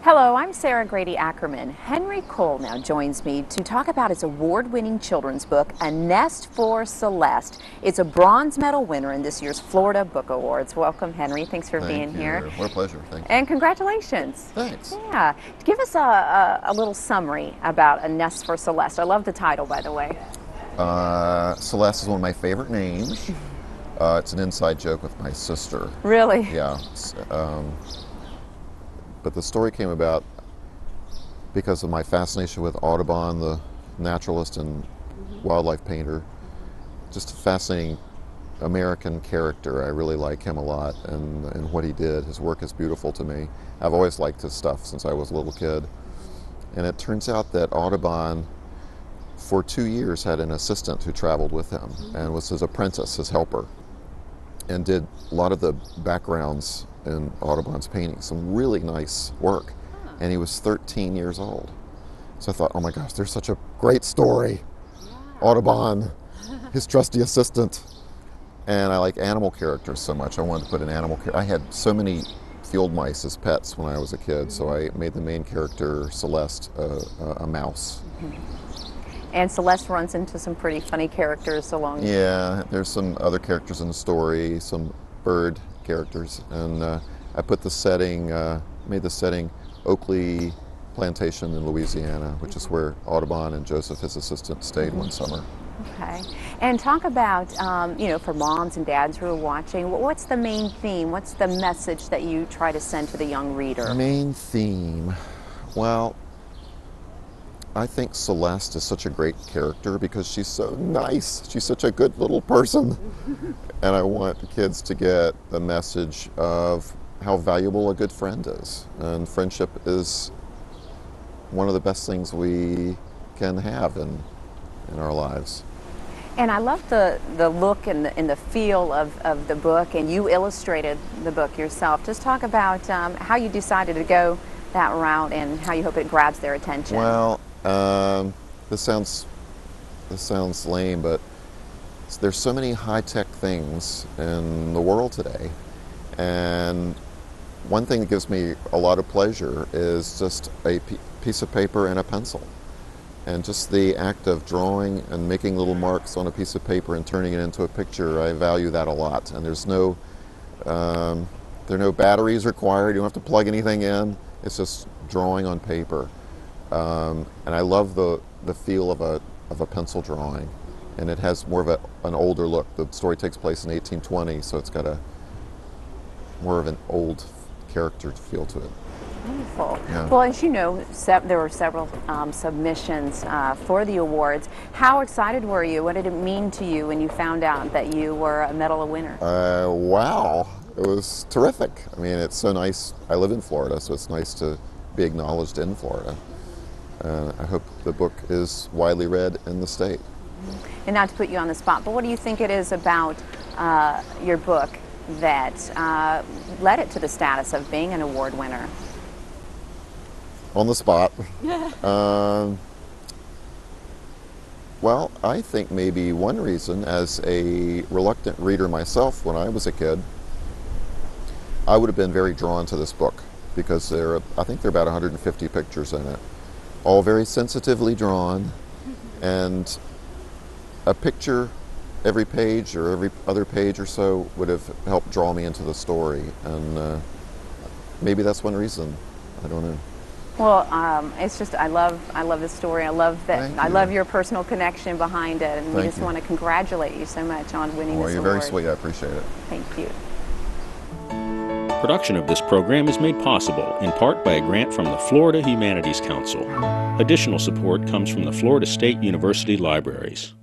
Hello, I'm Sarah Grady Ackerman. Henry Cole now joins me to talk about his award-winning children's book, A Nest for Celeste. It's a bronze medal winner in this year's Florida Book Awards. Welcome, Henry. Thanks for being here. What a pleasure. Thank you. And congratulations. Thanks. Yeah. Give us a little summary about A Nest for Celeste. I love the title, by the way. Celeste is one of my favorite names. It's an inside joke with my sister. Really? Yeah. But the story came about because of my fascination with Audubon, the naturalist and wildlife painter. Just a fascinating American character. I really like him a lot and what he did. His work is beautiful to me. I've always liked his stuff since I was a little kid. And it turns out that Audubon, for 2 years, had an assistant who traveled with him and was his apprentice, his helper, and did a lot of the backgrounds in Audubon's paintings, some really nice work. And he was 13 years old. So I thought, oh my gosh, there's such a great story. Audubon, his trusty assistant. And I like animal characters so much. I wanted to put an animal character. I had so many field mice as pets when I was a kid, so I made the main character, Celeste, a mouse. And Celeste runs into some pretty funny characters along. Yeah, there's some other characters in the story, some bird characters, and I put the setting, made the setting Oakley Plantation in Louisiana, which is where Audubon and Joseph, his assistant, stayed one summer. Okay. And talk about, for moms and dads who are watching, what's the main theme? What's the message that you try to send to the young reader? Main theme? Well, I think Celeste is such a great character because she's so nice. She's such a good little person. And I want the kids to get the message of how valuable a good friend is. And friendship is one of the best things we can have in our lives. And I love the look and the feel of the book, and you illustrated the book yourself. Just talk about how you decided to go that route and how you hope it grabs their attention. Well, this sounds lame, but there's so many high-tech things in the world today, and one thing that gives me a lot of pleasure is just a piece of paper and a pencil, and just the act of drawing and making little marks on a piece of paper and turning it into a picture. I value that a lot, and there are no batteries required. You don't have to plug anything in. It's just drawing on paper. And I love the feel of a pencil drawing, and it has more of an older look. The story takes place in 1820, so it's got more of an old character feel to it. Wonderful. Yeah. Well, as you know, there were several submissions for the awards. How excited were you? What did it mean to you when you found out that you were a medal winner? Wow, it was terrific. I mean, it's so nice. I live in Florida, so it's nice to be acknowledged in Florida. I hope the book is widely read in the state. And not to put you on the spot, but what do you think it is about your book that led it to the status of being an award winner? On the spot. Well, I think maybe one reason, as a reluctant reader myself when I was a kid, I would have been very drawn to this book because I think there are about 150 pictures in it, all very sensitively drawn, and a picture every page or every other page or so would have helped draw me into the story, and maybe that's one reason. I don't know. Well, it's just I love the story. I love that. I love your personal connection behind it, and we just want to congratulate you so much on winning this award. Well, you're very sweet. I appreciate it. Thank you. Production of this program is made possible in part by a grant from the Florida Humanities Council. Additional support comes from the Florida State University Libraries.